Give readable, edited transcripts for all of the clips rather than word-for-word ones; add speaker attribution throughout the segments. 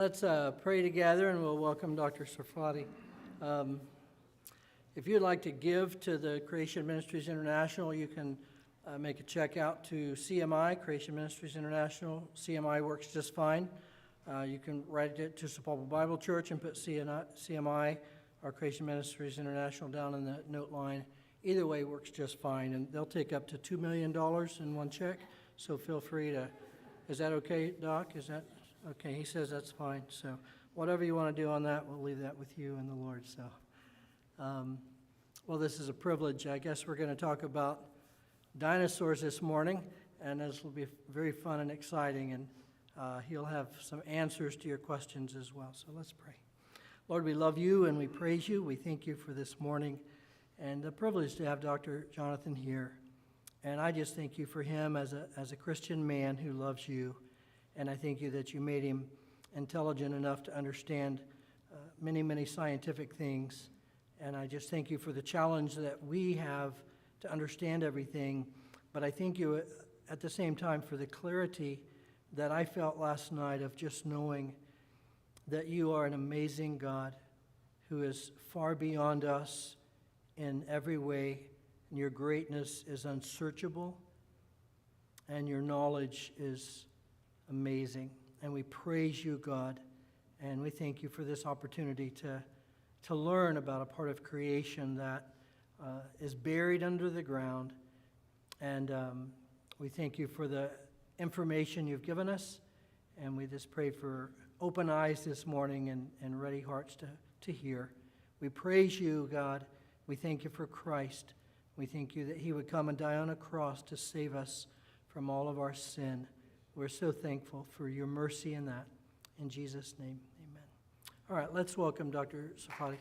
Speaker 1: Let's pray together and we'll welcome Dr. Sarfati. If you'd like to give to the Creation Ministries International, you can make a check out to CMI, Creation Ministries International. CMI works just fine. You can write it to Sepulveda Bible Church and put CMI or Creation Ministries International down in the note line. Either way works just fine, and they'll take up to $2 million in one check, so feel free to. Is that okay, Doc? Is that okay? He says that's fine. So whatever you want to do on that, we'll leave that with you and the Lord. So, well, this is a privilege. I guess we're going to talk about dinosaurs this morning, and this will be very fun and exciting, and he'll have some answers to your questions as well. So let's pray. Lord, we love you and we praise you. We thank you for this morning and the privilege to have Dr. Jonathan here. And I just thank you for him as a Christian man who loves you. And I thank you that you made him intelligent enough to understand many, many scientific things. And I just thank you for the challenge that we have to understand everything. But I thank you at the same time for the clarity that I felt last night of just knowing that you are an amazing God who is far beyond us in every way. And your greatness is unsearchable, and your knowledge is amazing. And we praise you, God, and we thank you for this opportunity to learn about a part of creation that is buried under the ground. And we thank you for the information you've given us, and we just pray for open eyes this morning and ready hearts to hear. We praise you, God. We thank you for Christ. We thank you that he would come and die on a cross to save us from all of our sin. We're so thankful for your mercy in that. In Jesus' name, amen. All right, let's welcome Dr. Sarfati.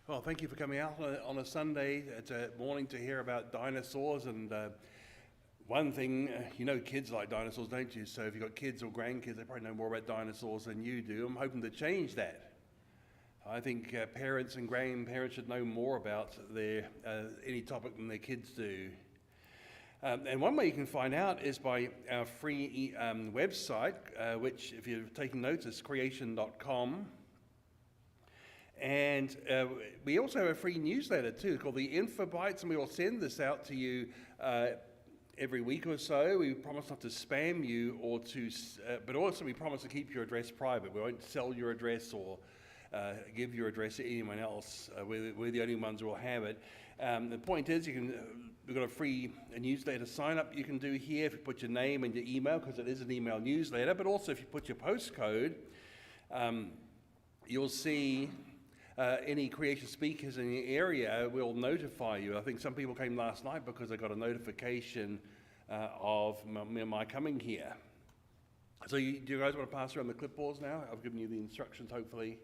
Speaker 2: Well, thank you for coming out on a Sunday. It's a morning to hear about dinosaurs. And one thing, you know kids like dinosaurs, don't you? So if you've got kids or grandkids, they probably know more about dinosaurs than you do. I'm hoping to change that. I think parents and grandparents should know more about any topic than their kids do. And one way you can find out is by our free website, which, if you're taking notes, is creation.com. And we also have a free newsletter too called the Info Bites, and we will send this out to you every week or so. We promise not to spam you but also we promise to keep your address private. We won't sell your address or give your address to anyone else. We're the only ones who will have it. The point is, we've got a free newsletter sign up you can do here if you put your name and your email, because it is an email newsletter. But also if you put your postcode, you'll see any creation speakers in the area will notify you. I think some people came last night because they got a notification of my coming here. So do you guys want to pass around the clipboards now? I've given you the instructions, hopefully.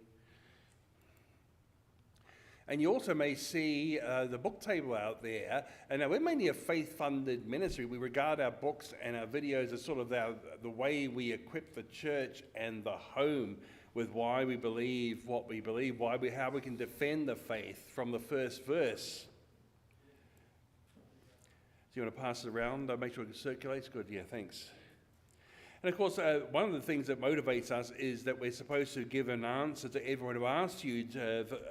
Speaker 2: And you also may see the book table out there. And now we're mainly a faith-funded ministry. We regard our books and our videos as sort of the way we equip the church and the home with why we believe what we believe, how we can defend the faith from the first verse. Do you want to pass it around? Make sure it circulates? Good, yeah, thanks. And of course, one of the things that motivates us is that we're supposed to give an answer to everyone who asks you,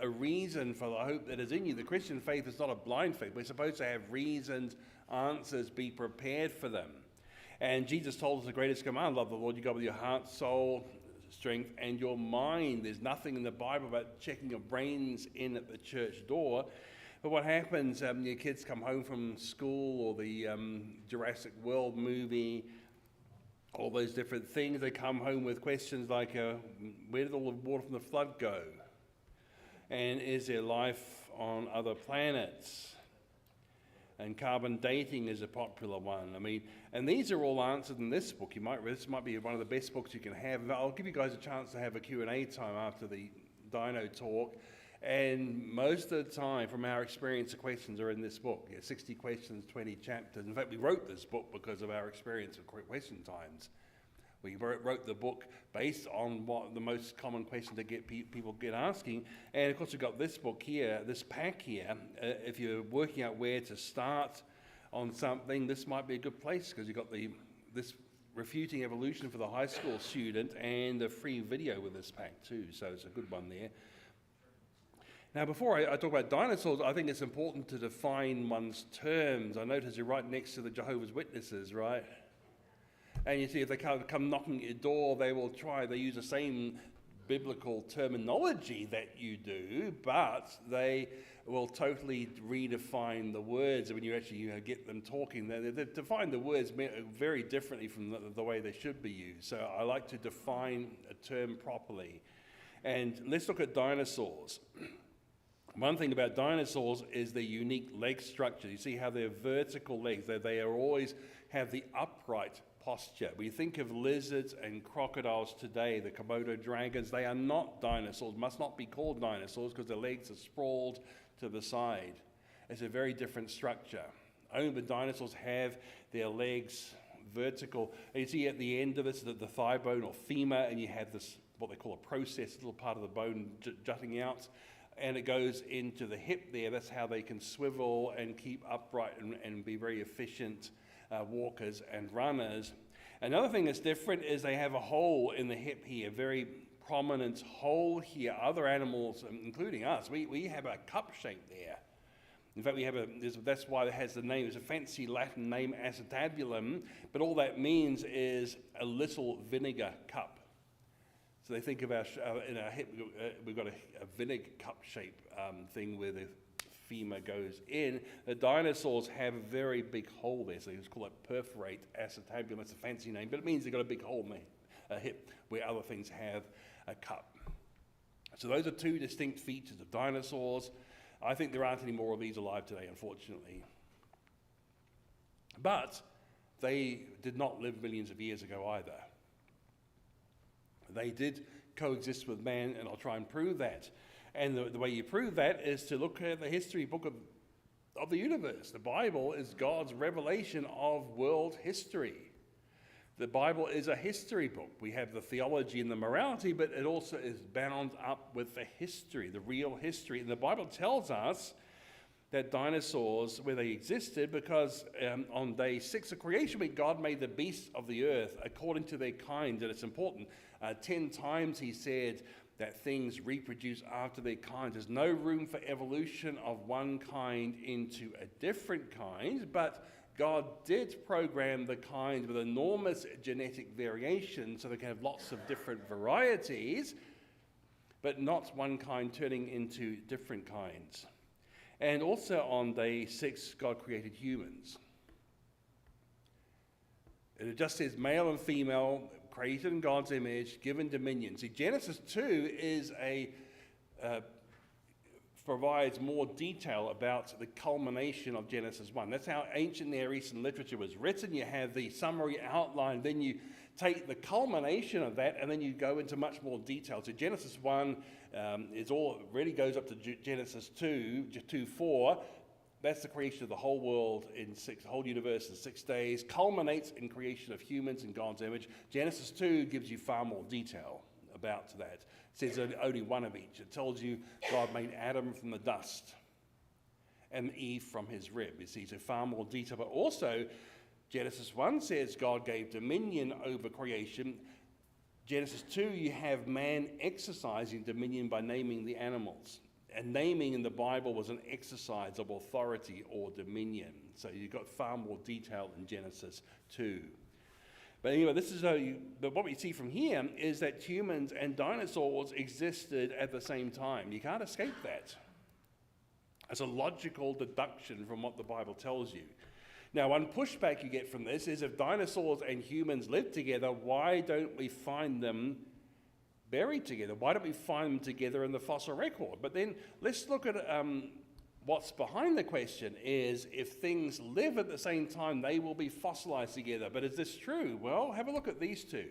Speaker 2: a reason for the hope that is in you. The Christian faith is not a blind faith. We're supposed to have reasons, answers, be prepared for them. And Jesus told us the greatest command: love the Lord your God with your heart, soul, strength, and your mind. There's nothing in the Bible about checking your brains in at the church door. But what happens, your kids come home from school or the Jurassic World movie, all those different things, they come home with questions like, where did all the water from the flood go? And is there life on other planets? And carbon dating is a popular one. I mean, and these are all answered in this book. This might be one of the best books you can have. I'll give you guys a chance to have a Q&A time after the Dino talk. And most of the time, from our experience, the questions are in this book. 60 questions, 20 chapters. In fact, we wrote this book because of our experience of question times. We wrote the book based on what the most common questions that people get asking. And of course, we've got this book here, this pack here. If you're working out where to start on something, this might be a good place, because you've got this Refuting Evolution for the high school student and a free video with this pack too. So it's a good one there. Now, before I talk about dinosaurs, I think it's important to define one's terms. I notice you're right next to the Jehovah's Witnesses, right? And you see, if they come knocking at your door, they use the same biblical terminology that you do, but they will totally redefine the words. When you actually get them talking, they define the words very differently from the way they should be used. So I like to define a term properly. And let's look at dinosaurs. One thing about dinosaurs is their unique leg structure. You see how they're vertical legs. They always have the upright posture. We think of lizards and crocodiles today, the Komodo dragons. They are not dinosaurs, must not be called dinosaurs, because their legs are sprawled to the side. It's a very different structure. Only the dinosaurs have their legs vertical. And you see at the end of this, the thigh bone or femur, and you have this, what they call a process, little part of the bone jutting out, and it goes into the hip there. That's how they can swivel and keep upright and be very efficient walkers and runners. Another thing that's different is they have a hole in the hip here, very prominent hole here. Other animals, including us, we have a cup shape there. In fact, that's why it has the name. It's a fancy Latin name, acetabulum, but all that means is a little vinegar cup. So they think of in our hip, we've got a vinegar cup shape thing where the femur goes in. The dinosaurs have a very big hole there, so you just call it perforate acetabulum. That's a fancy name, but it means they've got a big hole in the hip where other things have a cup. So those are two distinct features of dinosaurs. I think there aren't any more of these alive today, unfortunately. But they did not live millions of years ago either. They did coexist with man, and I'll try and prove that. And the way you prove that is to look at the history book of the universe. The Bible is God's revelation of world history. The Bible is a history book. We have the theology and the morality, but it also is bound up with the history, the real history. And the Bible tells us that dinosaurs, where they existed, because on day 6 of creation week, God made the beasts of the earth according to their kind. And it's important. 10 times he said that things reproduce after their kind. There's no room for evolution of one kind into a different kind, but God did program the kind with enormous genetic variation so they can have lots of different varieties, but not one kind turning into different kinds. And also on day 6, God created humans. It just says male and female, created in God's image, given dominion. See, Genesis 2 is provides more detail about the culmination of Genesis 1. That's how ancient Near Eastern literature was written. You have the summary outline, then you take the culmination of that, and then you go into much more detail. So Genesis 1 really goes up to Genesis 2:4. That's the creation of the whole world the whole universe in 6 days, culminates in creation of humans in God's image. Genesis 2 gives you far more detail about that. It says only one of each. It tells you God made Adam from the dust and Eve from his rib. You see, so far more detail. But also, Genesis 1 says God gave dominion over creation. Genesis 2, you have man exercising dominion by naming the animals. And naming in the Bible was an exercise of authority or dominion. So you've got far more detail in Genesis 2. But anyway, but what we see from here is that humans and dinosaurs existed at the same time. You can't escape that. It's a logical deduction from what the Bible tells you. Now, one pushback you get from this is if dinosaurs and humans lived together, why don't we find them buried together? Why don't we find them together in the fossil record? But then let's look at what's behind the question is if things live at the same time, they will be fossilized together. But is this true? Well, have a look at these two.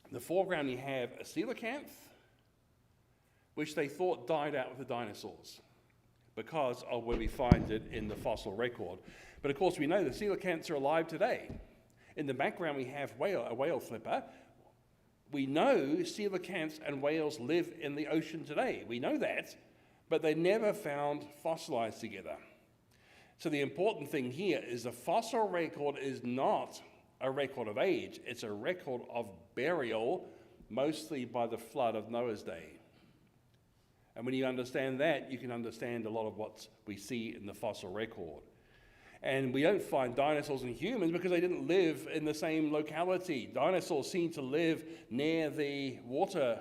Speaker 2: In the foreground, you have a coelacanth, which they thought died out with the dinosaurs because of where we find it in the fossil record. But of course, we know the coelacanths are alive today. In the background, we have a whale flipper. We know coelacanths and whales live in the ocean today. We know that, but they never found fossilized together. So the important thing here is the fossil record is not a record of age. It's a record of burial, mostly by the flood of Noah's day. And when you understand that, you can understand a lot of what we see in the fossil record. And we don't find dinosaurs and humans because they didn't live in the same locality. Dinosaurs seem to live near the water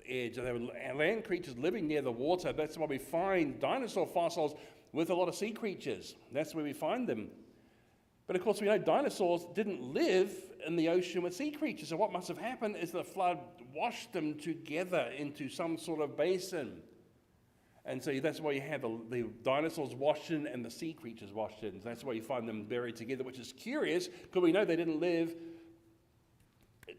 Speaker 2: edge. They were land creatures living near the water. That's why we find dinosaur fossils with a lot of sea creatures. That's where we find them. But of course, we know dinosaurs didn't live in the ocean with sea creatures. So what must have happened is the flood washed them together into some sort of basin. And so that's why you have the dinosaurs washed in and the sea creatures washed in. So that's why you find them buried together, which is curious, because we know they didn't live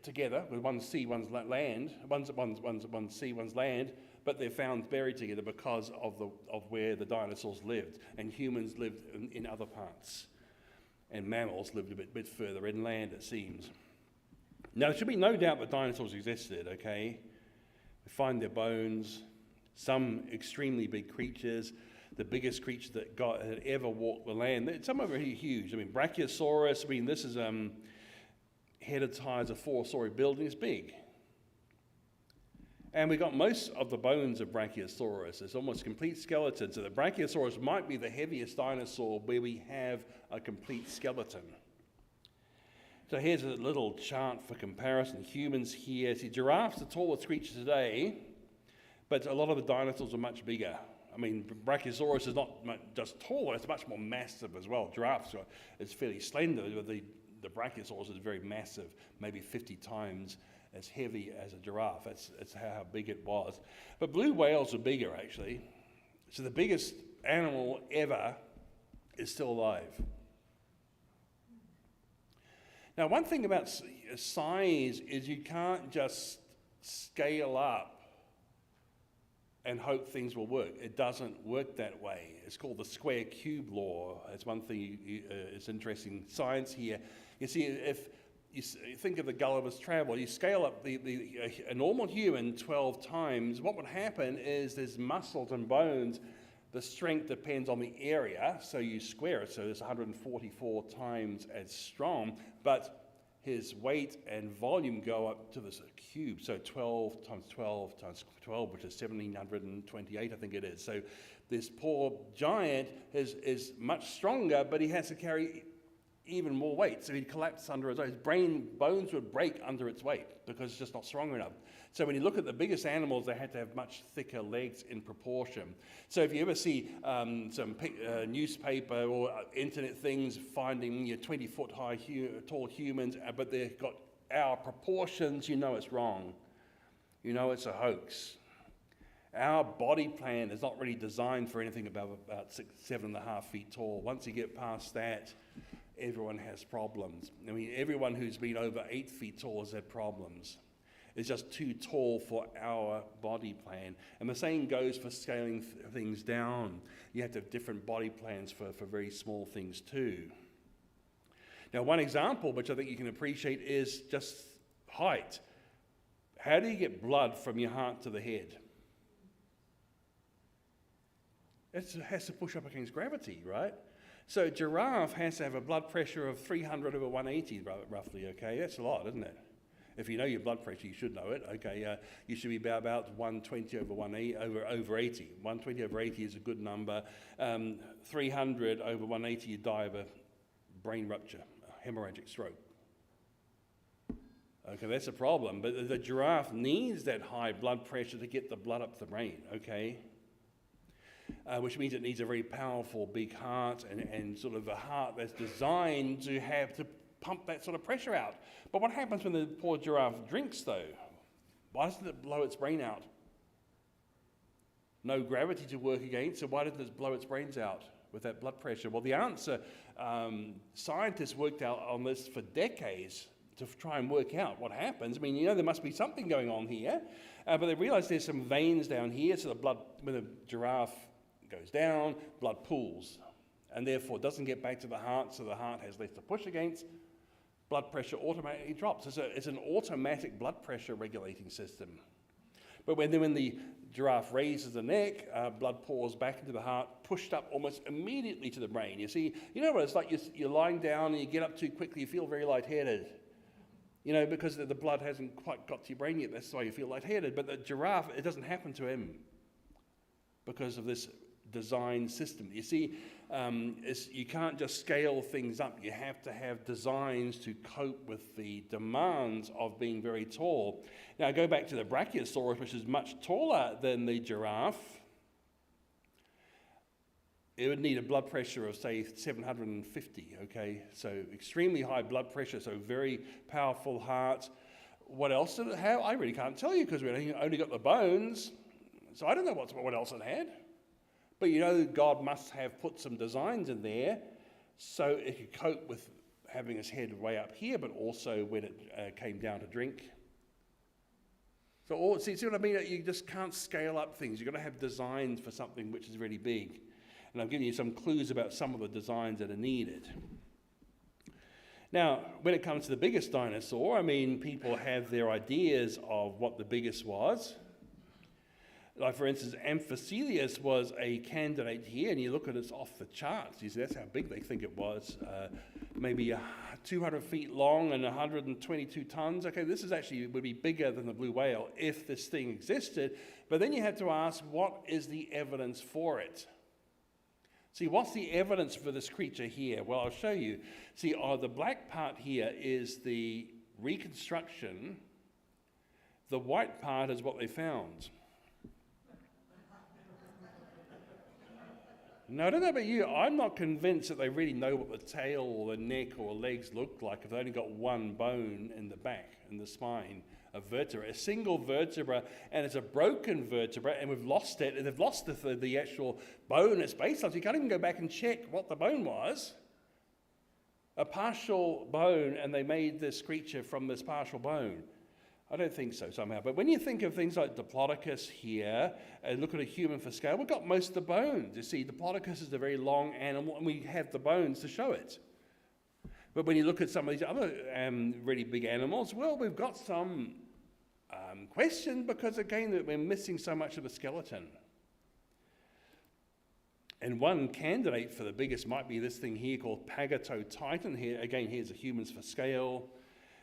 Speaker 2: together with one sea, one's land, one sea, one's land, but they're found buried together because of where the dinosaurs lived, and humans lived in other parts, and mammals lived a bit further inland, it seems. Now, there should be no doubt that dinosaurs existed, okay? We find their bones. Some extremely big creatures, the biggest creature that had ever walked the land. Some are very huge. I mean, Brachiosaurus, this is head of tires, a 4-story building. It's big. And we got most of the bones of Brachiosaurus. It's almost complete skeleton. So the Brachiosaurus might be the heaviest dinosaur where we have a complete skeleton. So here's a little chart for comparison. Humans here. See, giraffes, the tallest creature today. But a lot of the dinosaurs are much bigger. I mean, Brachiosaurus is not just taller, it's much more massive as well. Giraffes is fairly slender, but the Brachiosaurus is very massive, maybe 50 times as heavy as a giraffe. That's how big it was. But blue whales are bigger, actually. So the biggest animal ever is still alive. Now, one thing about size is you can't just scale up and hope things will work. It doesn't work that way. It's called the square cube law. It's one thing, it's interesting science here. You see, if you think of the Gulliver's Travel, you scale up a normal human 12 times, what would happen is there's muscles and bones. The strength depends on the area, so you square it, so it's 144 times as strong, but his weight and volume go up to this cube, so 12 times 12 times 12, which is 1,728, I think it is. So this poor giant is much stronger, but he has to carry even more weight, so he'd collapse under his bones would break under its weight because it's just not strong enough. So when you look at the biggest animals, they had to have much thicker legs in proportion. So if you ever see some newspaper or internet things finding 20-foot high tall humans, but they've got our proportions, you know it's wrong. You know it's a hoax. Our body plan is not really designed for anything above about 7.5 feet tall. Once you get past that, everyone has problems. I mean, everyone who's been over 8 feet tall has had problems. It's just too tall for our body plan. And the same goes for scaling things down. You have to have different body plans for very small things too. Now, one example, which I think you can appreciate, is just height. How do you get blood from your heart to the head? It has to push up against gravity, right? So a giraffe has to have a blood pressure of 300 over 180, roughly, okay? That's a lot, isn't it? If you know your blood pressure, you should know it, okay? You should be about 120 over 80. 120 over 80 is a good number. 300 over 180, you die of a brain rupture, a hemorrhagic stroke. Okay, that's a problem. But the giraffe needs that high blood pressure to get the blood up the brain, okay? Which means it needs a very powerful big heart and sort of a heart that's designed to pump that sort of pressure out. But what happens when the poor giraffe drinks, though? Why doesn't it blow its brain out? No gravity to work against, so why doesn't it blow its brains out with that blood pressure? Well, the answer, scientists worked out on this for decades to try and work out what happens. I mean, there must be something going on here, but they realized there's some veins down here, so the blood, when the giraffe goes down, blood pools, and therefore doesn't get back to the heart, so the heart has less to push against, blood pressure automatically drops. It's an automatic blood pressure regulating system. But when the giraffe raises the neck, blood pours back into the heart, pushed up almost immediately to the brain. You see, you know what it's like? You're lying down and you get up too quickly, you feel very lightheaded. You know, because the blood hasn't quite got to your brain yet, that's why you feel lightheaded. But the giraffe, it doesn't happen to him because of this design system. You see, you can't just scale things up. You have to have designs to cope with the demands of being very tall. Now, go back to the Brachiosaurus, which is much taller than the giraffe. It would need a blood pressure of, say, 750, okay? So extremely high blood pressure, so very powerful heart. What else did it have? I really can't tell you because we only got the bones. So I don't know what else it had. But you know, God must have put some designs in there so it could cope with having its head way up here, but also when it came down to drink. So see what I mean? You just can't scale up things. You've got to have designs for something which is really big. And I'm giving you some clues about some of the designs that are needed. Now, when it comes to the biggest dinosaur, I mean, people have their ideas of what the biggest was. Like, for instance, Amphicelius was a candidate here, and you look at it, it's off the charts. You see, that's how big they think it was. Maybe 200 feet long and 122 tons. Okay, this is actually would be bigger than the blue whale if this thing existed. But then you have to ask, what is the evidence for it? See, what's the evidence for this creature here? Well, I'll show you. See, the black part here is the reconstruction. The white part is what they found. Now, I don't know about you, I'm not convinced that they really know what the tail or the neck or legs look like if they've only got one bone in the back, in the spine, a vertebra, a single vertebra, and it's a broken vertebra, and we've lost it, and they've lost the actual bone it's based on, so you can't even go back and check what the bone was. A partial bone, and they made this creature from this partial bone. I don't think so somehow. But when you think of things like Diplodocus here, and look at a human for scale, we've got most of the bones. You see, Diplodocus is a very long animal, and we have the bones to show it. But when you look at some of these other really big animals, well, we've got some question because, again, that we're missing so much of the skeleton. And one candidate for the biggest might be this thing here called Pagatotitan. Here, again, here's a humans for scale.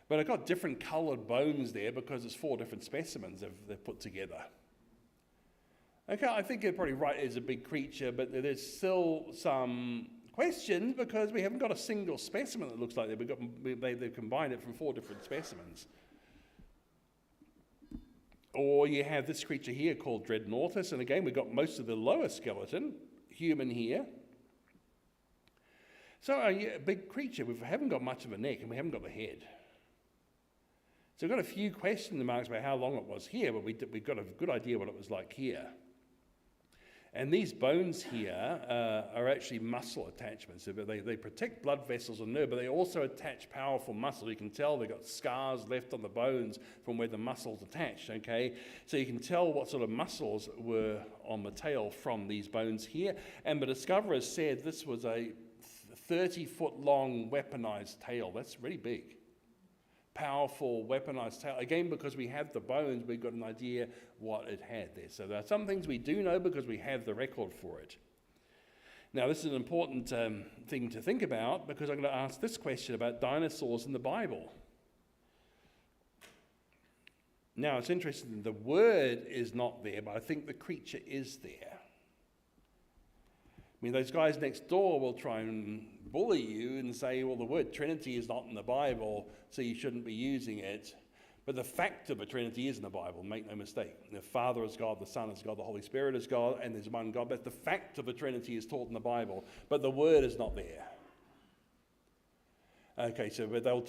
Speaker 2: But I've got different coloured bones there because it's 4 different specimens they've put together. Okay, I think you're probably right, it's a big creature, but there's still some questions because we haven't got a single specimen that looks like that. They've combined it from 4 different specimens. Or you have this creature here called Dreadnoughtus, and again, we've got most of the lower skeleton, human here. So a big creature, we haven't got much of a neck and we haven't got the head. So we've got a few question marks about how long it was here, but we've got a good idea what it was like here. And these bones here are actually muscle attachments. They protect blood vessels and nerve, but they also attach powerful muscle. You can tell they've got scars left on the bones from where the muscles attach, okay? So you can tell what sort of muscles were on the tail from these bones here. And the discoverers said this was a 30-foot-long weaponized tail. That's really big. Powerful weaponized tail. Again, because we have the bones, we've got an idea what it had there. So there are some things we do know because we have the record for it. Now, this is an important thing to think about because I'm going to ask this question about dinosaurs in the Bible. Now, it's interesting, the word is not there, but I think the creature is there. I mean, those guys next door will try and bully you and say, well, the word Trinity is not in the Bible, so you shouldn't be using it. But the fact of the Trinity is in the Bible, make no mistake. The Father is God, the Son is God, the Holy Spirit is God, and there's one God. But the fact of the Trinity is taught in the Bible, but the word is not there. Okay, so they'll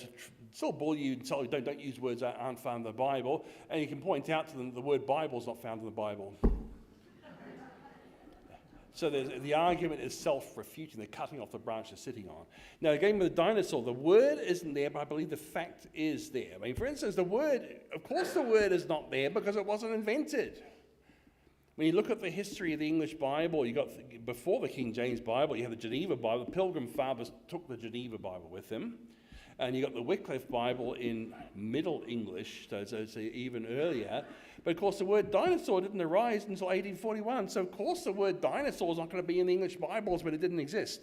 Speaker 2: still bully you and tell you don't use words that aren't found in the Bible, and you can point out to them the word Bible is not found in the Bible. So the argument is self-refuting. They're cutting off the branch they're sitting on. Now, again, with the dinosaur, the word isn't there, but I believe the fact is there. I mean, for instance, the word, of course the word is not there because it wasn't invented. When you look at the history of the English Bible, you got before the King James Bible, you have the Geneva Bible. The Pilgrim Fathers took the Geneva Bible with them. And you got the Wycliffe Bible in Middle English, so it's even earlier. But of course, the word dinosaur didn't arise until 1841. So of course, the word dinosaur is not going to be in the English Bibles, but it didn't exist.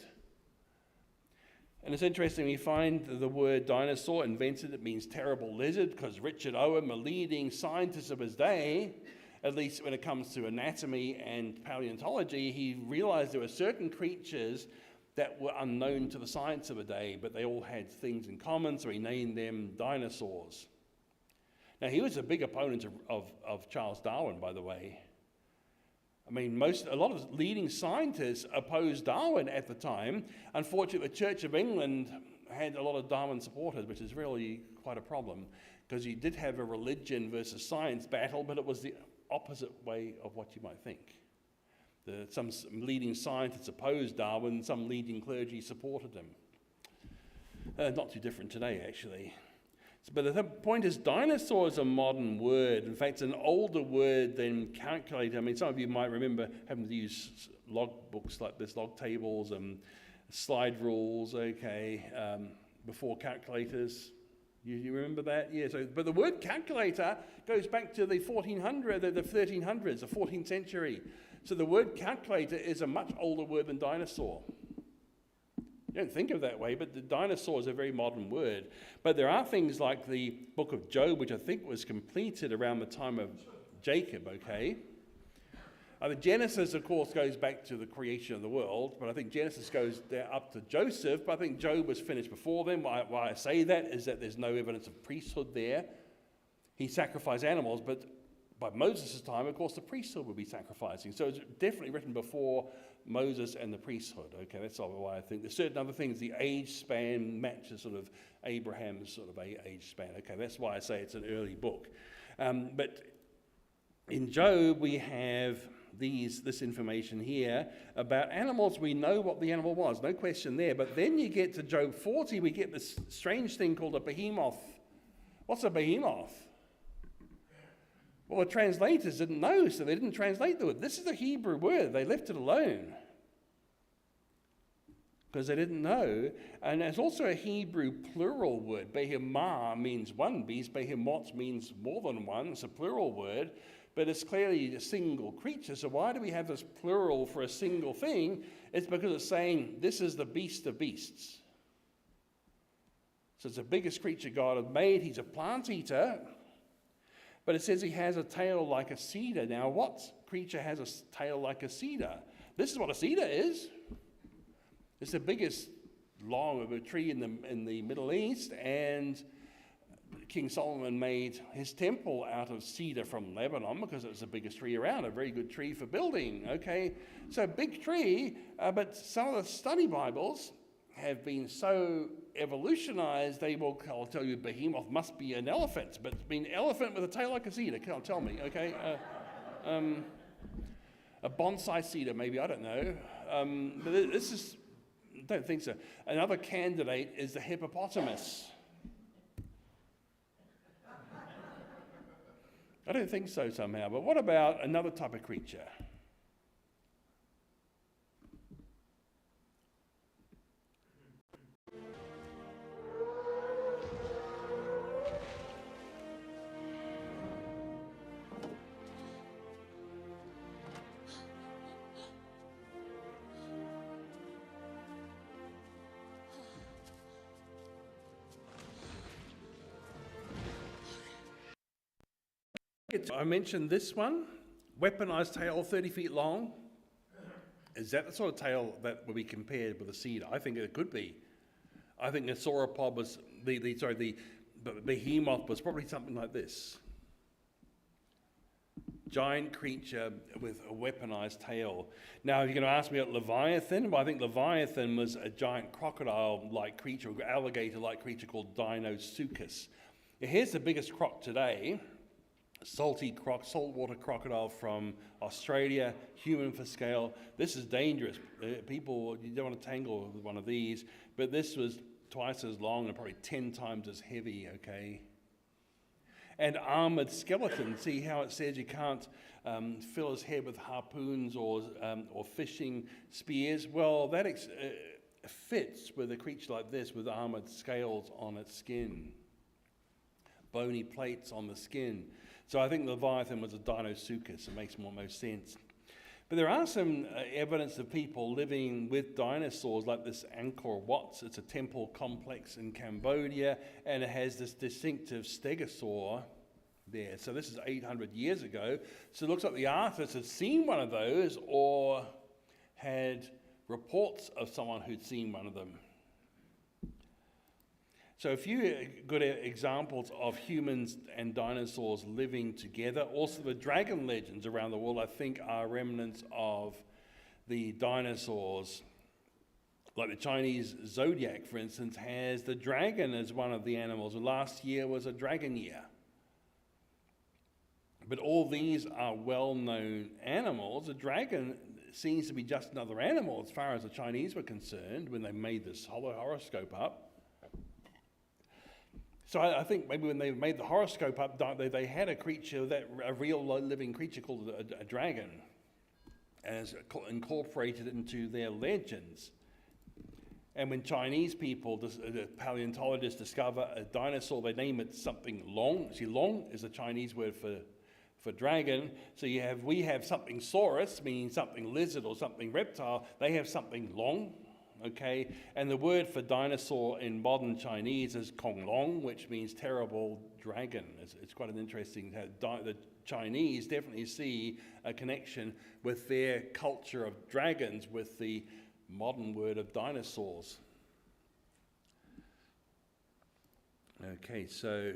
Speaker 2: And it's interesting, we find the word dinosaur invented, it means terrible lizard, because Richard Owen, a leading scientist of his day, at least when it comes to anatomy and paleontology, he realized there were certain creatures that were unknown to the science of the day, but they all had things in common, so he named them dinosaurs. Now, he was a big opponent of Charles Darwin, by the way. I mean, a lot of leading scientists opposed Darwin at the time. Unfortunately, the Church of England had a lot of Darwin supporters, which is really quite a problem, because you did have a religion versus science battle, but it was the opposite way of what you might think. Some leading scientists opposed Darwin, some leading clergy supported him. Not too different today, actually. But the point is, dinosaur is a modern word. In fact, it's an older word than calculator. I mean, some of you might remember having to use log books like this, log tables and slide rules, before calculators. You remember that? Yeah. But the word calculator goes back to the 1300s, the 14th century. So the word calculator is a much older word than dinosaur. You don't think of it that way, but the dinosaur is a very modern word. But there are things like the book of Job, which I think was completed around the time of Jacob, okay? The Genesis, of course, goes back to the creation of the world, but I think Genesis goes there up to Joseph, but I think Job was finished before them. Why I say that is that there's no evidence of priesthood there. He sacrificed animals, but by Moses' time, of course, the priesthood would be sacrificing. So it's definitely written before Moses and the priesthood. Okay, that's why I think there's certain other things. The age span matches sort of Abraham's sort of age span. Okay, that's why I say it's an early book. But in Job, we have this information here about animals. We know what the animal was, no question there. But then you get to Job 40, we get this strange thing called a behemoth. What's a behemoth? Well, the translators didn't know, so they didn't translate the word. This is a Hebrew word. They left it alone because they didn't know. And it's also a Hebrew plural word. Behemah means one beast. Behemoth means more than one. It's a plural word, but it's clearly a single creature. So why do we have this plural for a single thing? It's because it's saying this is the beast of beasts. So it's the biggest creature God had made. He's a plant eater. But it says he has a tail like a cedar. Now, what creature has a tail like a cedar? This is what a cedar is. It's the biggest log of a tree in the Middle East, and King Solomon made his temple out of cedar from Lebanon because it was the biggest tree around, a very good tree for building. Okay, so big tree, but some of the study Bibles have been so evolutionized, I'll tell you, behemoth must be an elephant, but it's been an elephant with a tail like a cedar. Can't tell me, okay? A bonsai cedar, maybe, I don't know. But this is, I don't think so. Another candidate is the hippopotamus. I don't think so somehow, but what about another type of creature? I mentioned this one, weaponized tail, 30 feet long. Is that the sort of tail that would be compared with a cedar? I think it could be. I think the sauropod was, the behemoth was probably something like this. Giant creature with a weaponized tail. Now, if you're going to ask me about Leviathan, well, I think Leviathan was a giant crocodile-like creature, alligator-like creature called Dinosaurs. Here's the biggest croc today. Saltwater crocodile from Australia, human for scale. This is dangerous. People, you don't want to tangle with one of these, but this was twice as long and probably 10 times as heavy, okay? And armored skeleton. See how it says you can't fill his head with harpoons or fishing spears? Well, fits with a creature like this with armored scales on its skin, bony plates on the skin. So I think the Leviathan was a Dinosuchus. It makes most sense. But there are some evidence of people living with dinosaurs, like this Angkor Wat. It's a temple complex in Cambodia, and it has this distinctive stegosaur there. So this is 800 years ago. So it looks like the artist had seen one of those or had reports of someone who'd seen one of them. So a few good examples of humans and dinosaurs living together. Also the dragon legends around the world, I think, are remnants of the dinosaurs. Like the Chinese zodiac, for instance, has the dragon as one of the animals. And last year was a dragon year. But all these are well-known animals. A dragon seems to be just another animal as far as the Chinese were concerned when they made this horoscope up. So I think maybe when they made the horoscope up, they had a creature, a real living creature called a dragon, and incorporated it into their legends. And when Chinese people, the paleontologists, discover a dinosaur, they name it something long. See, long is the Chinese word for dragon. So we have something saurus, meaning something lizard or something reptile. They have something long. Okay, and the word for dinosaur in modern Chinese is konglong, which means terrible dragon. It's quite an interesting, the Chinese definitely see a connection with their culture of dragons with the modern word of dinosaurs. Okay, so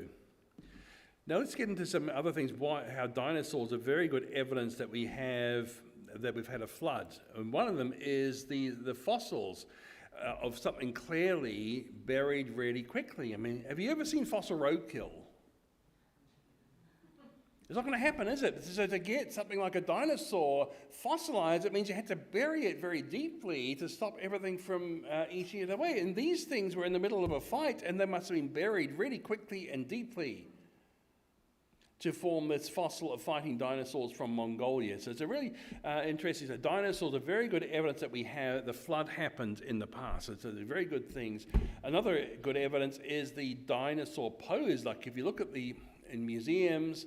Speaker 2: now let's get into some other things, how dinosaurs are very good evidence that we've had a flood. And one of them is the fossils of something clearly buried really quickly. I mean, have you ever seen fossil roadkill? It's not going to happen, is it? So to get something like a dinosaur fossilized, it means you had to bury it very deeply to stop everything from eating it away. And these things were in the middle of a fight, and they must have been buried really quickly and deeply to form this fossil of fighting dinosaurs from Mongolia. So it's a really interesting. So dinosaurs are very good evidence that the flood happened in the past. So they're very good things. Another good evidence is the dinosaur pose. Like if you look at in museums,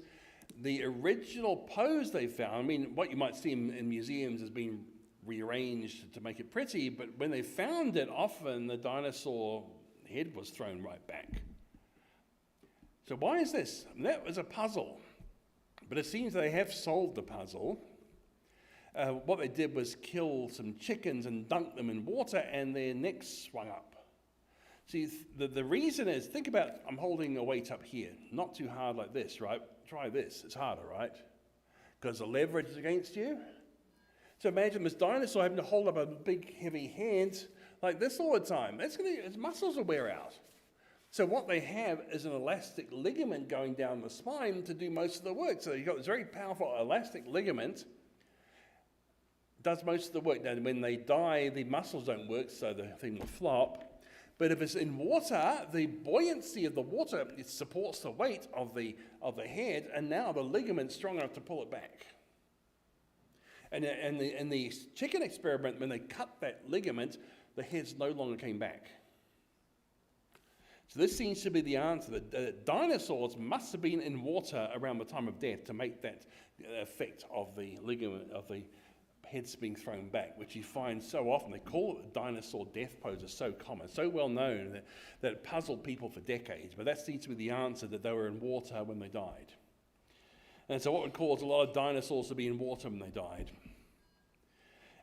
Speaker 2: the original pose they found, I mean, what you might see in museums has been rearranged to make it pretty, but when they found it, often the dinosaur head was thrown right back. So why is this? And that was a puzzle, but it seems they have solved the puzzle. What they did was kill some chickens and dunk them in water, and their necks swung up. See, the reason is, think about, I'm holding a weight up here, not too hard like this, right? Try this, it's harder, right? Because the leverage is against you. So imagine this dinosaur having to hold up a big heavy hand like this all the time. Its muscles will wear out. So what they have is an elastic ligament going down the spine to do most of the work. So you've got this very powerful elastic ligament, does most of the work. Now when they die, the muscles don't work, so the thing will flop. But if it's in water, the buoyancy of the water, it supports the weight of the head, and now the ligament's strong enough to pull it back. And in the chicken experiment, when they cut that ligament, the heads no longer came back. So this seems to be the answer. The dinosaurs must have been in water around the time of death to make that effect of the ligament, of the heads being thrown back, which you find so often. They call it the dinosaur death pose. It's so common, so well known that it puzzled people for decades. But that seems to be the answer, that they were in water when they died. And so what would cause a lot of dinosaurs to be in water when they died?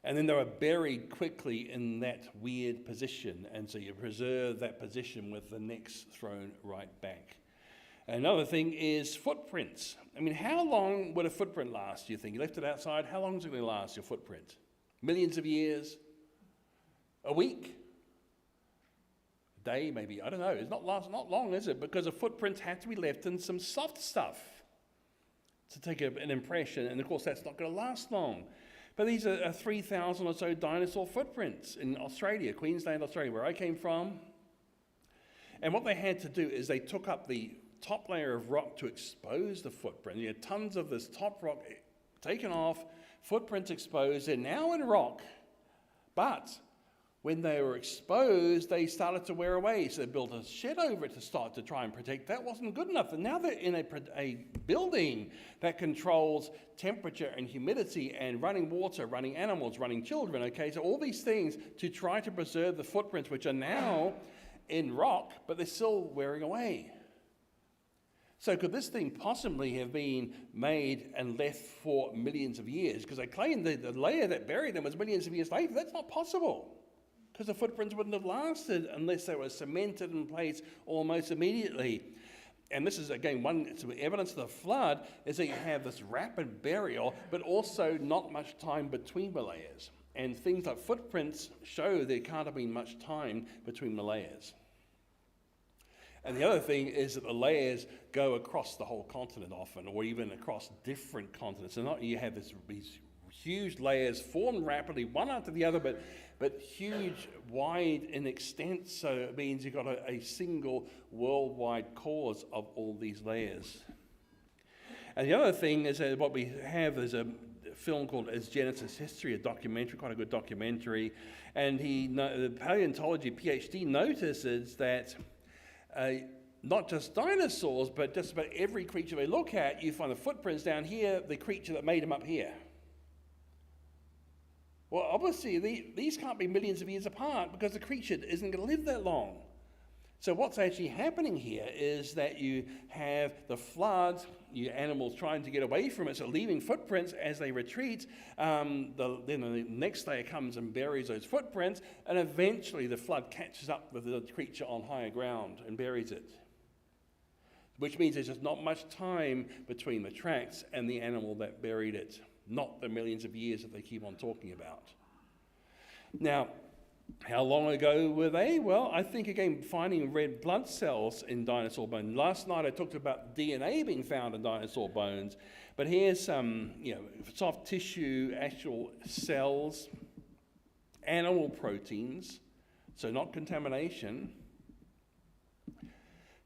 Speaker 2: And then they were buried quickly in that weird position. And so you preserve that position with the necks thrown right back. Another thing is footprints. I mean, how long would a footprint last, do you think? You left it outside, how long is it going to last, your footprint? Millions of years? A week? A day, maybe? I don't know. It's not long, is it? Because the footprints have to be left in some soft stuff to take an impression. And of course, that's not going to last long. But these are 3,000 or so dinosaur footprints in Australia, Queensland, Australia, where I came from. And what they had to do is they took up the top layer of rock to expose the footprint. You had tons of this top rock taken off, footprints exposed. They're now in rock, but when they were exposed, they started to wear away. So they built a shed over it to start to try and protect. That wasn't good enough. And now they're in a building that controls temperature and humidity and running water, running animals, running children. Okay, so all these things to try to preserve the footprints, which are now in rock, but they're still wearing away. So could this thing possibly have been made and left for millions of years? Because they claim the layer that buried them was millions of years later. That's not possible, because the footprints wouldn't have lasted unless they were cemented in place almost immediately. And this is, again, one evidence of the flood, is that you have this rapid burial, but also not much time between the layers. And things like footprints show there can't have been much time between the layers. And the other thing is that the layers go across the whole continent often, or even across different continents. And not you have these huge layers formed rapidly, one after the other, but huge, wide in extent. So it means you've got a single worldwide cause of all these layers. And the other thing is that what we have is a film called Is Genesis History, a documentary, quite a good documentary. And the paleontology PhD notices that not just dinosaurs, but just about every creature they look at, you find the footprints down here, the creature that made them up here. Well, obviously, these can't be millions of years apart because the creature isn't going to live that long. So what's actually happening here is that you have the flood, your animals trying to get away from it, so leaving footprints as they retreat. Then the next layer comes and buries those footprints, and eventually the flood catches up with the creature on higher ground and buries it. Which means there's just not much time between the tracks and the animal that buried it, not the millions of years that they keep on talking about. Now, how long ago were they? Well, I think, again, finding red blood cells in dinosaur bones. Last night I talked about DNA being found in dinosaur bones, but here's some soft tissue, actual cells, animal proteins, so not contamination,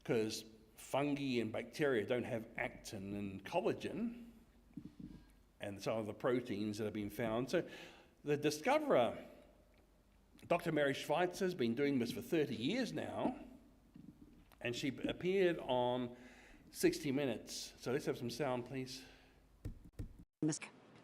Speaker 2: because fungi and bacteria don't have actin and collagen, and some of the proteins that have been found. So the discoverer, Dr. Mary Schweitzer, has been doing this for 30 years now, and she appeared on 60 Minutes. So let's have some sound, please.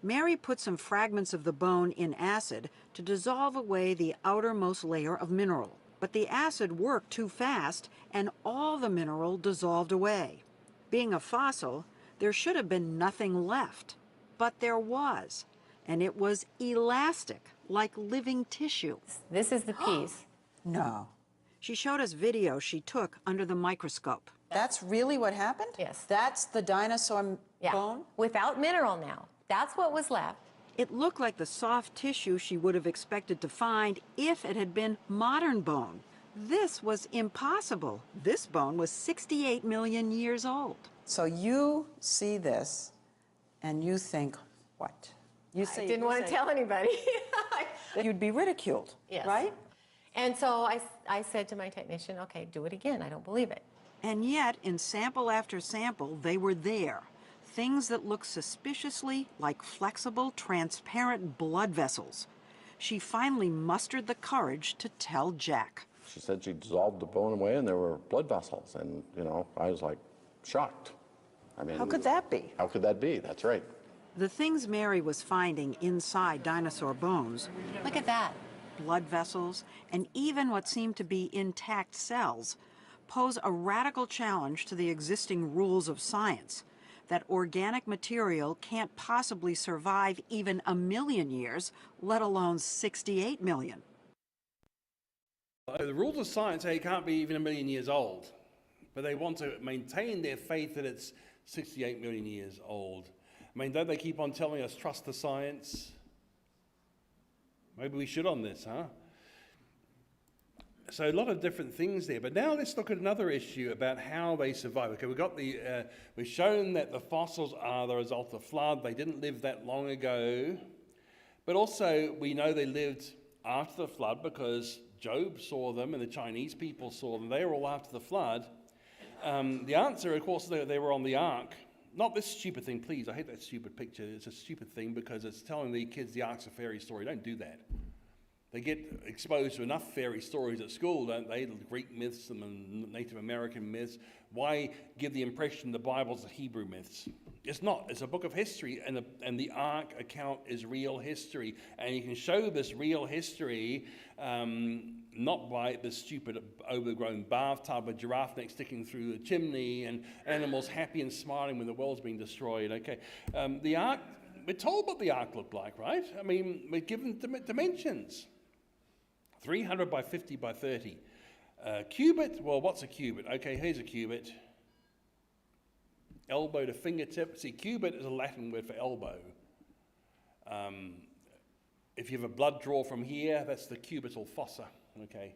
Speaker 3: Mary put some fragments of the bone in acid to dissolve away the outermost layer of mineral. But the acid worked too fast, and all the mineral dissolved away. Being a fossil, there should have been nothing left. But there was, and it was elastic, like living tissue.
Speaker 4: This is the piece.
Speaker 5: No.
Speaker 3: She showed us video she took under the microscope.
Speaker 5: That's really what happened?
Speaker 4: Yes.
Speaker 5: That's the dinosaur bone?
Speaker 4: Without mineral now. That's what was left.
Speaker 3: It looked like the soft tissue she would have expected to find if it had been modern bone. This was impossible. This bone was 68 million years old.
Speaker 5: So you see this and you think, what? You say,
Speaker 4: I didn't want to tell anybody.
Speaker 5: You'd be ridiculed,
Speaker 4: Yes.
Speaker 5: right?
Speaker 4: And so I said to my technician, okay, do it again. I don't believe it.
Speaker 3: And yet, in sample after sample, they were there. Things that looked suspiciously like flexible, transparent blood vessels. She finally mustered the courage to tell Jack.
Speaker 6: She said she dissolved the bone away and there were blood vessels. And, I was like shocked. I mean,
Speaker 5: How could that be?
Speaker 6: How could that be? That's right.
Speaker 3: The things Mary was finding inside dinosaur bones,
Speaker 4: Look at that.
Speaker 3: blood vessels, and even what seemed to be intact cells, pose a radical challenge to the existing rules of science, that organic material can't possibly survive even 1 million years, let alone 68 million.
Speaker 2: The rules of science say it can't be even 1 million years old, but they want to maintain their faith that it's 68 million years old. I mean, don't they keep on telling us, trust the science? Maybe we should on this, huh? So a lot of different things there. But now let's look at another issue about how they survive. Okay, we've shown that the fossils are the result of flood. They didn't live that long ago. But also we know they lived after the flood because Job saw them and the Chinese people saw them. They were all after the flood. The answer, of course, they were on the ark. Not this stupid thing, please. I hate that stupid picture. It's a stupid thing because it's telling the kids the ark's a fairy story. Don't do that. They get exposed to enough fairy stories at school, don't they? The Greek myths and the Native American myths. Why give the impression the Bible's the Hebrew myths? It's not. It's a book of history, and the Ark account is real history. And you can show this real history not by the stupid overgrown bathtub with giraffe neck sticking through the chimney and animals happy and smiling when the world's being destroyed. Okay, the Ark, we're told what the Ark looked like, right? I mean, we're given dimensions. 300 by 50 by 30. Cubit, well, what's a cubit? Okay, here's a cubit. Elbow to fingertip. See, cubit is a Latin word for elbow. If you have a blood draw from here, that's the cubital fossa, okay?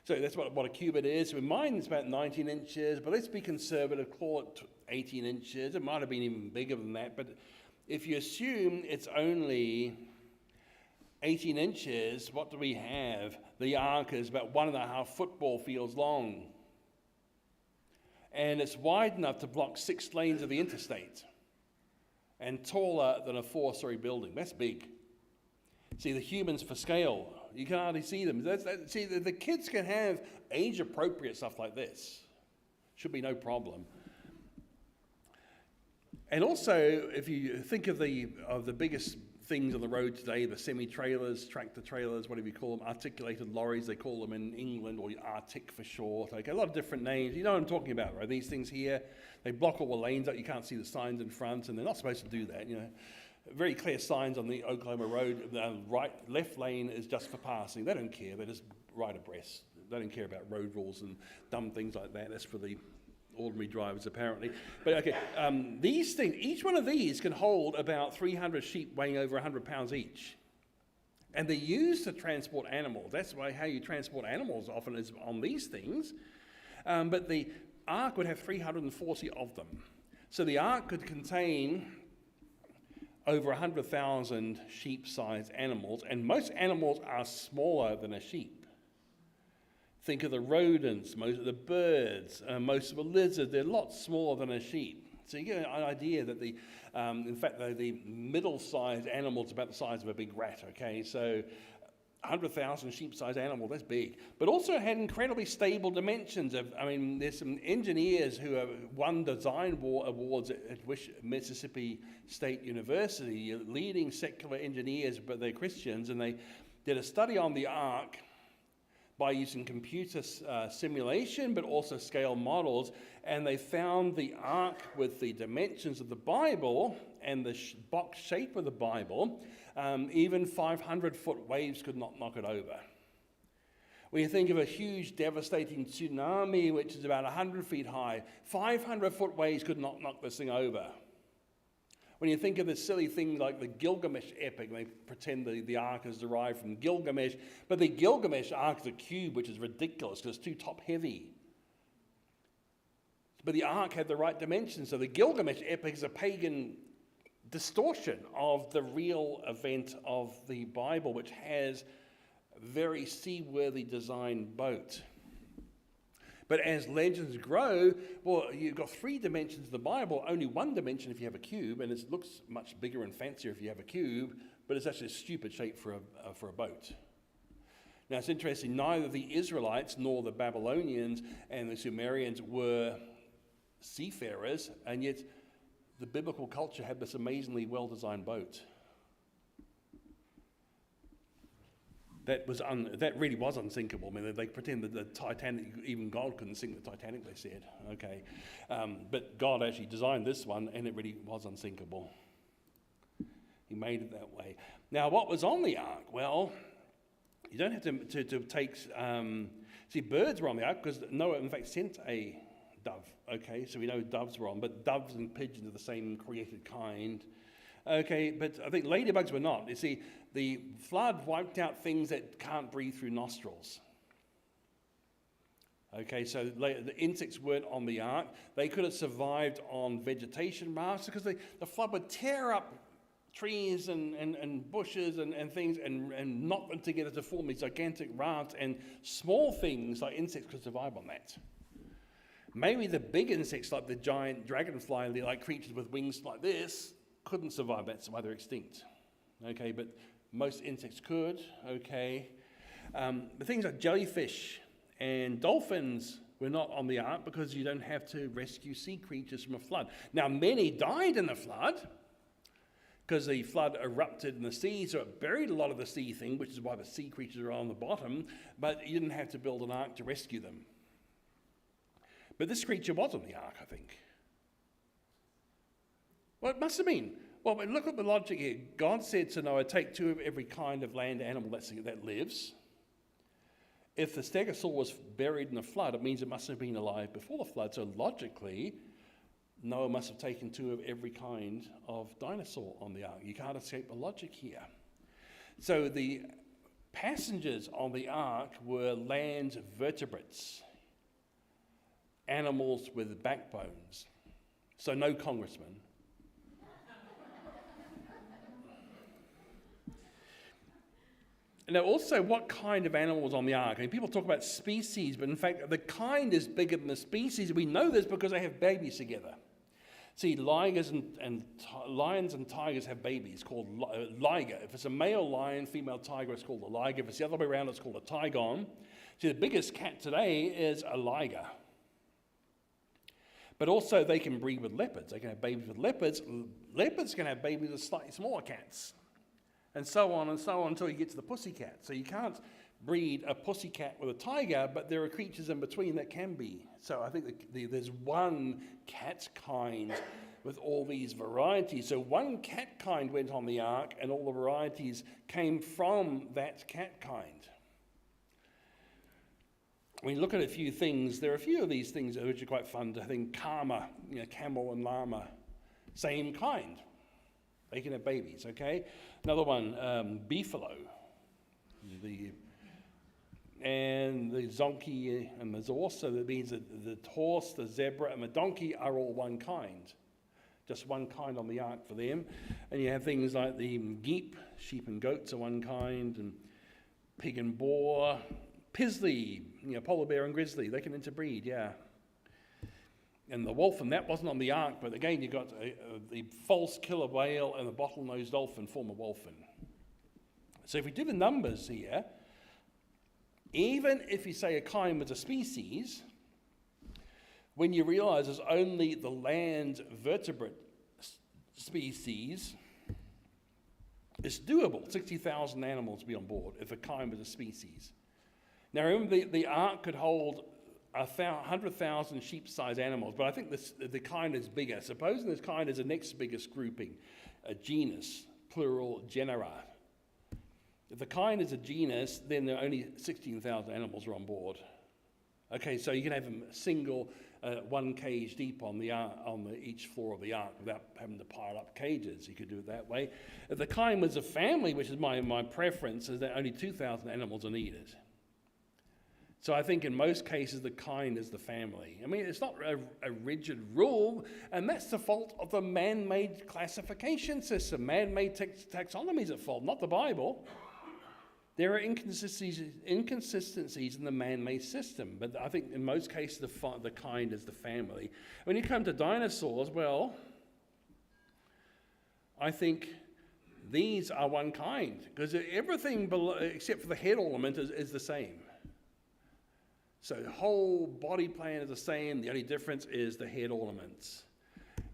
Speaker 2: So that's what a cubit is. So mine is about 19 inches, but let's be conservative, call it 18 inches. It might have been even bigger than that, but if you assume it's only 18 inches, what do we have? The Ark is about 1.5 football fields long. And it's wide enough to block 6 lanes of the interstate. And taller than a 4-story building. That's big. See, the humans for scale, you can hardly see them. See, the kids can have age-appropriate stuff like this. Should be no problem. And also, if you think of the biggest things on the road today, the semi-trailers, tractor trailers, whatever you call them, articulated lorries, they call them in England, or Arctic for short. Okay, a lot of different names. You know what I'm talking about, right? These things here, they block all the lanes up. You can't see the signs in front, and they're not supposed to do that. You know, very clear signs on the Oklahoma road. Left lane is just for passing. They don't care. They just ride abreast. They don't care about road rules and dumb things like that. That's for the ordinary drivers, apparently. But okay, these things, each one of these can hold about 300 sheep weighing over 100 pounds each. And they're used to transport animals. That's why how you transport animals often is on these things. But the Ark would have 340 of them. So the Ark could contain over 100,000 sheep-sized animals, and most animals are smaller than a sheep. Think of the rodents, most of the birds, most of the lizards, they're a lot smaller than a sheep. So you get an idea that in fact, the middle-sized animal is about the size of a big rat, okay? So 100,000 sheep-sized animal, that's big. But also had incredibly stable dimensions. There's some engineers who have won design awards at Mississippi State University, leading secular engineers, but they're Christians, and they did a study on the Ark by using computer simulation, but also scale models, and they found the Ark with the dimensions of the Bible and the box shape of the Bible, even 500-foot waves could not knock it over. When you think of a huge, devastating tsunami, which is about 100 feet high, 500-foot waves could not knock this thing over. When you think of the silly thing like the Gilgamesh epic, they pretend the Ark is derived from Gilgamesh, but the Gilgamesh Ark is a cube, which is ridiculous because it's too top-heavy. But the Ark had the right dimensions, so the Gilgamesh epic is a pagan distortion of the real event of the Bible, which has a very seaworthy designed boat. But as legends grow, well, you've got 3 dimensions of the Bible, only 1 dimension if you have a cube, and it looks much bigger and fancier if you have a cube, but it's actually a stupid shape for a boat. Now, it's interesting, neither the Israelites nor the Babylonians and the Sumerians were seafarers, and yet the biblical culture had this amazingly well-designed boat. That really was unsinkable. I mean, they pretend that the Titanic, even God couldn't sink the Titanic, they said. Okay, but God actually designed this one, and it really was unsinkable. He made it that way. Now, what was on the Ark? Well, you don't have to take... see, birds were on the Ark because Noah, in fact, sent a dove. Okay, so we know doves were on, but doves and pigeons are the same created kind. Okay, but I think ladybugs were not. You see, the flood wiped out things that can't breathe through nostrils. Okay, so the insects weren't on the Ark. They could have survived on vegetation rafts because the flood would tear up trees and bushes and things and knock them together to form these gigantic rafts, and small things like insects could survive on that. Maybe the big insects like the giant dragonfly, like creatures with wings like this, couldn't survive. That's why they're extinct. Okay, but Most insects could, okay. But things like jellyfish and dolphins were not on the ark because you don't have to rescue sea creatures from a flood. Now, many died in the flood because the flood erupted in the sea, so it buried a lot of the sea thing, which is why the sea creatures are on the bottom, but you didn't have to build an ark to rescue them. But this creature was on the ark, I think. Well, it must have been. Well, but look at the logic here. God said to Noah, take 2 of every kind of land animal that lives. If the stegosaur was buried in the flood, it means it must have been alive before the flood. So logically, Noah must have taken 2 of every kind of dinosaur on the ark. You can't escape the logic here. So the passengers on the ark were land vertebrates, animals with backbones. So no congressman. Now, also, what kind of animal was on the ark? I mean, people talk about species, but in fact, the kind is bigger than the species. We know this because they have babies together. See, lions and tigers have babies called liger. If it's a male lion, female tiger, it's called a liger. If it's the other way around, it's called a tigon. See, the biggest cat today is a liger. But also, they can breed with leopards. They can have babies with leopards. Leopards can have babies with slightly smaller cats. And so on until you get to the pussycat. So you can't breed a pussycat with a tiger, but there are creatures in between that can be. So I think there's one cat kind with all these varieties. So one cat kind went on the ark, and all the varieties came from that cat kind. When you look at a few things, there are a few of these things which are quite fun to think. Karma, camel and llama, same kind. They can have babies, okay? Another one, beefalo. And the zonkey, and there's also, that means that the horse, the zebra, and the donkey are all one kind. Just one kind on the ark for them. And you have things like the geep, sheep and goats are one kind, and pig and boar, pisley, polar bear and grizzly, they can interbreed, yeah. And the wolf, and that wasn't on the ark, but again, you got the false killer whale and the bottlenose dolphin form a wolfen. So if we do the numbers here, even if you say a kind was a species, when you realize there's only the land vertebrate species, it's doable, 60,000 animals to be on board if a kind was a species. Now remember, the ark could hold 100,000 sheep-sized animals, but I think the kind is bigger. Supposing this kind is the next biggest grouping, a genus, plural genera. If the kind is a genus, then there are only 16,000 animals are on board. Okay, so you can have them single, 1 cage deep on each floor of the ark without having to pile up cages. You could do it that way. If the kind was a family, which is my preference, is that only 2,000 animals are needed. So I think in most cases, the kind is the family. I mean, it's not a rigid rule, and that's the fault of the man-made classification system. Man-made taxonomy is at fault, not the Bible. There are inconsistencies in the man-made system, but I think in most cases, the kind is the family. When you come to dinosaurs, well, I think these are one kind, because everything below, except for the head ornament is the same. So the whole body plan is the same. The only difference is the head ornaments.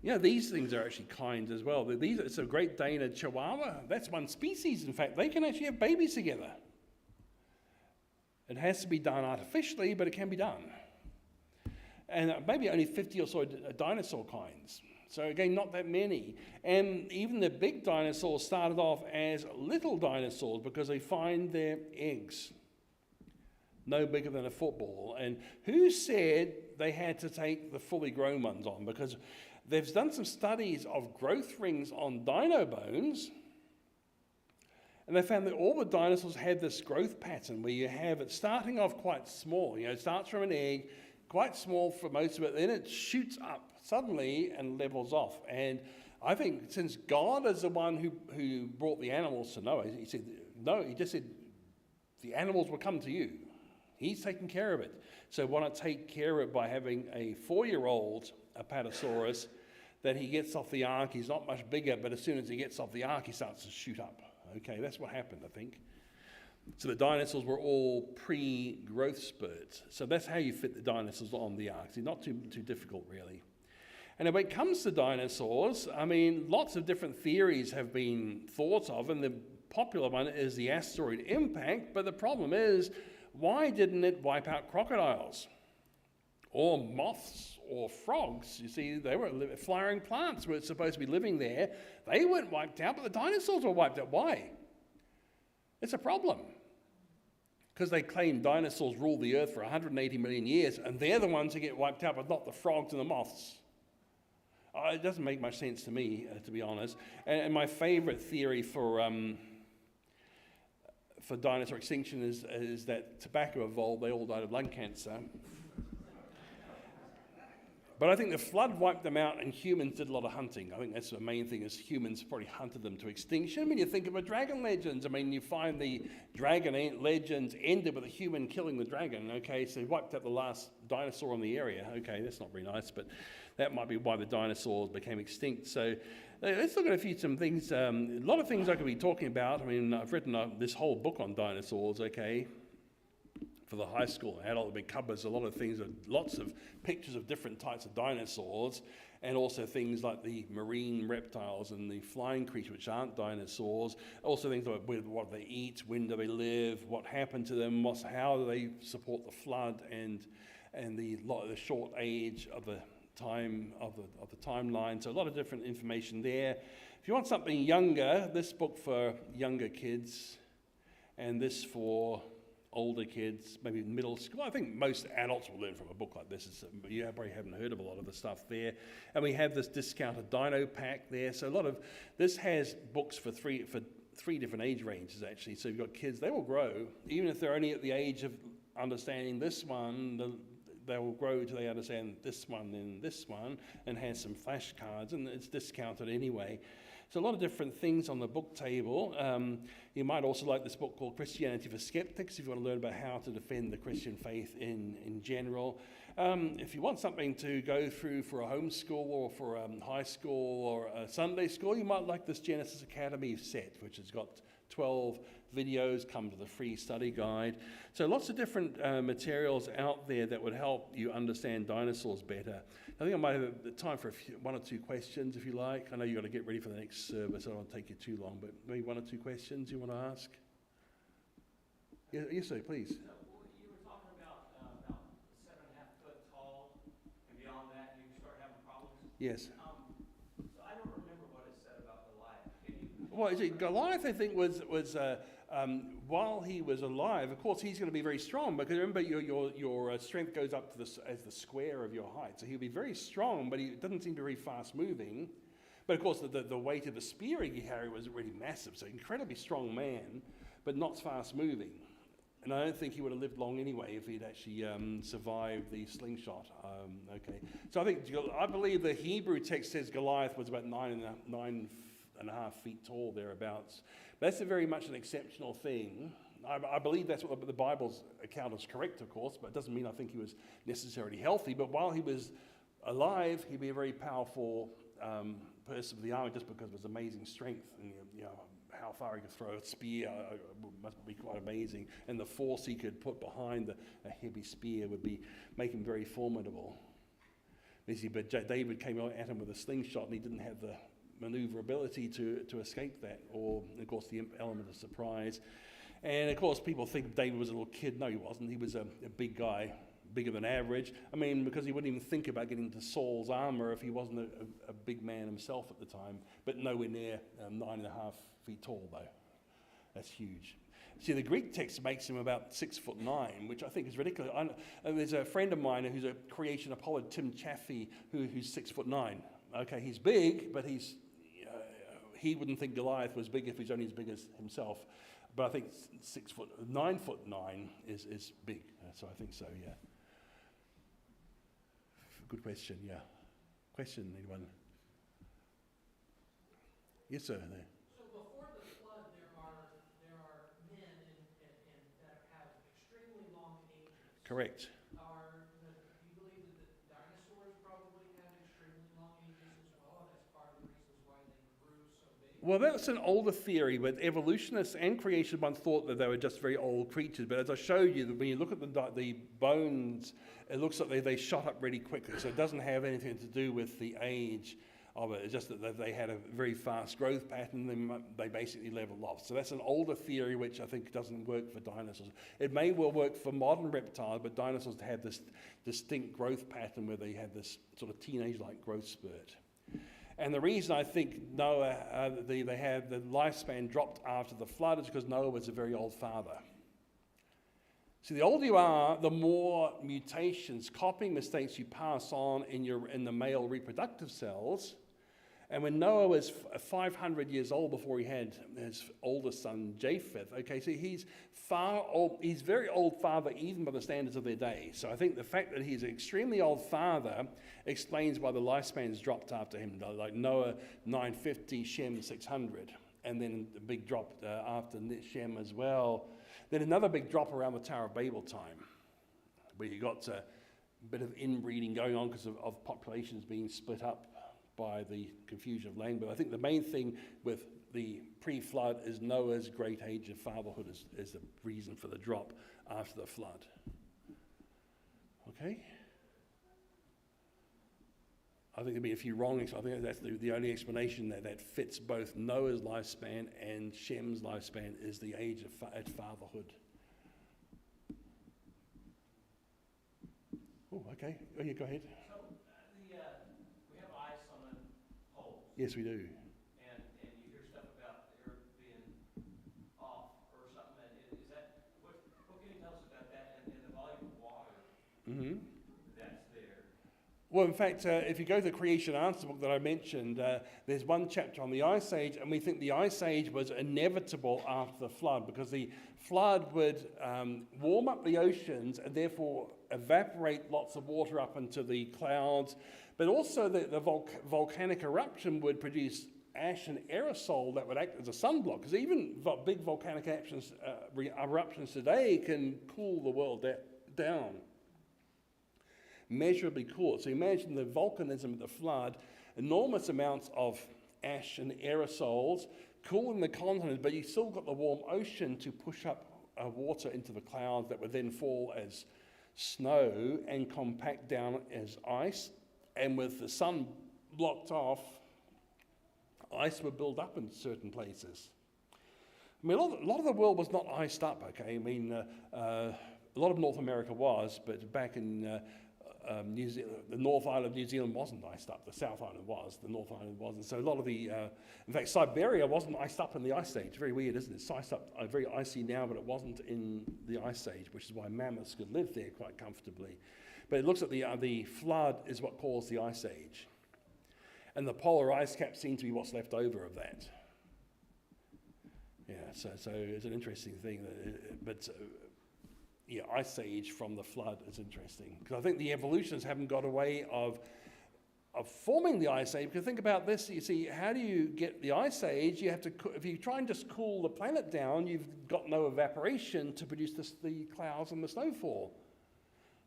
Speaker 2: These things are actually kind as well. It's a Great Dane and Chihuahua. That's one species, in fact. They can actually have babies together. It has to be done artificially, but it can be done. And maybe only 50 or so dinosaur kinds. So again, not that many. And even the big dinosaurs started off as little dinosaurs because they find their eggs no bigger than a football. And who said they had to take the fully grown ones on? Because they've done some studies of growth rings on dino bones, and they found that all the dinosaurs had this growth pattern where you have it starting off quite small. It starts from an egg, quite small for most of it, then it shoots up suddenly and levels off. And I think since God is the one who brought the animals to Noah, he just said, the animals will come to you. He's taking care of it. So why not take care of it by having a 4-year-old Apatosaurus that he gets off the ark? He's not much bigger, but as soon as he gets off the ark, he starts to shoot up. Okay, that's what happened, I think. So the dinosaurs were all pre-growth spurts. So that's how you fit the dinosaurs on the ark. It's not too difficult, really. And when it comes to dinosaurs, I mean, lots of different theories have been thought of, and the popular one is the asteroid impact. But the problem is, why didn't it wipe out crocodiles? Or moths or frogs? You see, they were flowering plants were supposed to be living there. They weren't wiped out, but the dinosaurs were wiped out. Why? It's a problem. Because they claim dinosaurs ruled the earth for 180 million years, and they're the ones who get wiped out, but not the frogs and the moths. It doesn't make much sense to me, to be honest. And my favorite theory for dinosaur extinction is that tobacco evolved. They all died of lung cancer. But I think the flood wiped them out, and humans did a lot of hunting. I think that's the main thing, is humans probably hunted them to extinction. I mean, you think about dragon legends. I mean, you find the dragon legends ended with a human killing the dragon, okay? So they wiped out the last dinosaur in the area. Okay, that's not very nice, but that might be why the dinosaurs became extinct. So let's look at some things. A lot of things I could be talking about. I mean, I've written this whole book on dinosaurs, okay? For the high school and adult, it covers a lot of things, lots of pictures of different types of dinosaurs, and also things like the marine reptiles and the flying creatures, which aren't dinosaurs. Also things like what they eat, when do they live, what happened to them, how do they support the flood, and the short age of the time of the timeline. So a lot of different information there. If you want something younger, this book for younger kids, and this for older kids, maybe middle school. I think most adults will learn from a book like this. You probably haven't heard of a lot of the stuff there. And we have this discounted dino pack there. So this has books for three different age ranges, actually. So you've got kids, they will grow. Even if they're only at the age of understanding this one, they will grow till they understand this one, then this one, and has some flashcards, and it's discounted anyway. So a lot of different things on the book table. You might also like this book called Christianity for Skeptics, if you want to learn about how to defend the Christian faith in general. If you want something to go through for a homeschool or for a high school or a Sunday school, you might like this Genesis Academy set, which has got 12 videos, come to the free study guide. So lots of different materials out there that would help you understand dinosaurs better. I think I might have time for one or two questions, if you like. I know you've got to get ready for the next service. I don't want to take you too long, but maybe one or two questions you want to ask? Yes, sir, please.
Speaker 7: You were talking about 7.5 foot tall, and beyond that you start having problems.
Speaker 2: Yes.
Speaker 7: So I don't remember what it said about Goliath. Can you?
Speaker 2: Well, Goliath, I think, was while he was alive, of course, he's going to be very strong, because remember, your strength goes up to as the square of your height. So he'll be very strong, but he doesn't seem to be very fast moving. But of course, the weight of the spear he carried was really massive. So incredibly strong man, but not fast moving. And I don't think he would have lived long anyway if he'd actually survived the slingshot. Okay, so I believe the Hebrew text says Goliath was about 9.5 feet tall, thereabouts. That's very much an exceptional thing. I believe that's what the Bible's account is correct, of course, but it doesn't mean I think he was necessarily healthy. But while he was alive, he'd be a very powerful person of the army, just because of his amazing strength and how far he could throw a spear must be quite amazing. And the force he could put behind a heavy spear would make him very formidable. But David came at him with a slingshot, and he didn't have the maneuverability to escape that, or of course the element of surprise. And of course people think David was a little kid. No, he wasn't. He was a big guy, bigger than average. I mean, because he wouldn't even think about getting into Saul's armor if he wasn't a big man himself at the time, but nowhere near 9.5 feet tall though. That's huge. See, the Greek text makes him about 6'9", which I think is ridiculous. There's a friend of mine who's a creation apologist, Tim Chaffee, who's 6'9". Okay, he's big, but he wouldn't think Goliath was big if he's only as big as himself. But I think 9'9" is big. So I think so, yeah. Good question, yeah. Question, anyone? Yes, sir. There.
Speaker 8: So before the flood, there are men that have extremely long ages.
Speaker 2: Correct.
Speaker 8: Do you believe that the dinosaurs probably had extremely long ages as well, and that's part of the reasons why they grew so big?
Speaker 2: Well, that's an older theory, but evolutionists and creationists once thought that they were just very old creatures. But as I showed you, when you look at the bones, it looks like they shot up really quickly. So it doesn't have anything to do with the age of it. It's just that they had a very fast growth pattern, and they basically leveled off. So that's an older theory, which I think doesn't work for dinosaurs. It may well work for modern reptiles, but dinosaurs had this distinct growth pattern where they had this sort of teenage-like growth spurt. And the reason I think Noah, they had the lifespan dropped after the flood is because Noah was a very old father. So the older you are, the more mutations, copying mistakes you pass on in the male reproductive cells. And when Noah was 500 years old before he had his oldest son, Japheth, okay, so he's very old father even by the standards of their day. So I think the fact that he's an extremely old father explains why the lifespan's dropped after him, like Noah 950, Shem 600, and then a big drop after Shem as well. Then another big drop around the Tower of Babel time, where you got a bit of inbreeding going on because of populations being split up by the confusion of language. But I think the main thing with the pre-flood is Noah's great age of fatherhood is the reason for the drop after the flood. Okay? I think there'll be a few wrong. I think that's the only explanation that fits both Noah's lifespan and Shem's lifespan is the age of fatherhood. Oh, okay. Oh, yeah, go ahead.
Speaker 7: So, we have ice on the poles.
Speaker 2: Yes, we do.
Speaker 7: And you hear stuff about the earth being off or something. Is that, what can you tell us about that and the volume of water that's there?
Speaker 2: Well, in fact, if you go to the Creation Answer book that I mentioned, there's one chapter on the Ice Age, and we think the Ice Age was inevitable after the flood because the flood would warm up the oceans and therefore evaporate lots of water up into the clouds, but also the volcanic eruption would produce ash and aerosol that would act as a sunblock, because even big volcanic eruptions today can cool the world down. Measurably cool. So imagine the volcanism of the flood, enormous amounts of ash and aerosols cooling the continent, but you still got the warm ocean to push up water into the clouds that would then fall as snow and compact down as ice. And with the sun blocked off, ice would build up in certain places. I mean, a lot of the world was not iced up, okay? I mean, a lot of North America was, but back in New Zealand, the North Island of New Zealand wasn't iced up. The South Island was, the North Island wasn't. So a lot of the, in fact, Siberia wasn't iced up in the Ice Age. Very weird, isn't it? It's iced up, very icy now, but it wasn't in the Ice Age, which is why mammoths could live there quite comfortably. But it looks like the flood is what caused the Ice Age. And the polar ice caps seem to be what's left over of that. Yeah, so it's an interesting thing. Yeah, Ice Age from the flood is interesting. Because I think the evolutionists haven't got a way of forming the Ice Age. Because think about this, you see, how do you get the Ice Age? You have to, if you try and just cool the planet down, you've got no evaporation to produce the clouds and the snowfall.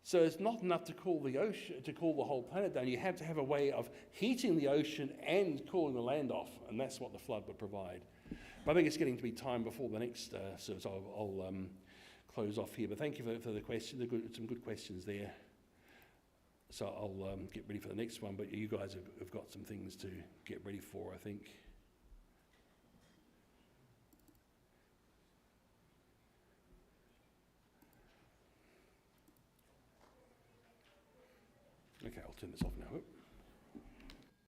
Speaker 2: So it's not enough to cool the ocean, to cool the whole planet down. You have to have a way of heating the ocean and cooling the land off, and that's what the flood would provide. But I think it's getting to be time before the next service. I'll close off here. But thank you for the question. Some good questions there. So I'll get ready for the next one. But you guys have got some things to get ready for, I think. Okay, I'll turn this off now.